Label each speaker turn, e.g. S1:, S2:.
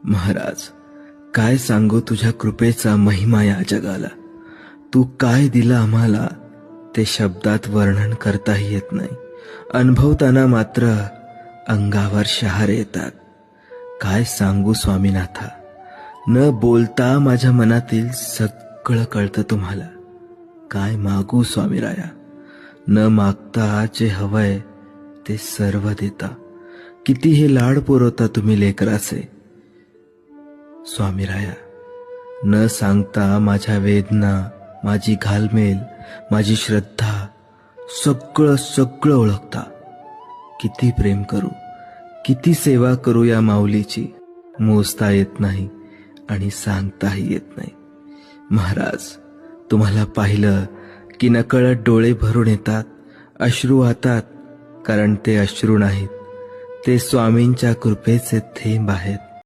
S1: महाराज, काय सांगू तुझ्या कृपेचा महिमा या जगाला. तू काय दिलं आम्हाला ते शब्दात वर्णन करताही येत नाही. अनुभवताना मात्र अंगावर शहारे येतात. काय सांगू स्वामीनाथा, न बोलता माझ्या मनातील सगळं कळतं तुम्हाला. काय मागू स्वामीराया, न मागता जे हवंय ते सर्व देता. किती हे लाड पुरवता तुम्ही लेकराचे. स्वामीराया, न सांगता माझ्या वेदना, माझी घालमेल, माझी श्रद्धा सगळं सगळं ओळखता. किती प्रेम करू, किती सेवा करू या माऊलीची, मोजता येत नाही आणि सांगताही येत नाही. महाराज, तुम्हाला पाहिलं की नकळत डोळे भरून येतात, अश्रू वाहतात. कारण ते अश्रू नाहीत, ते स्वामींच्या कृपेचे थेंब आहेत.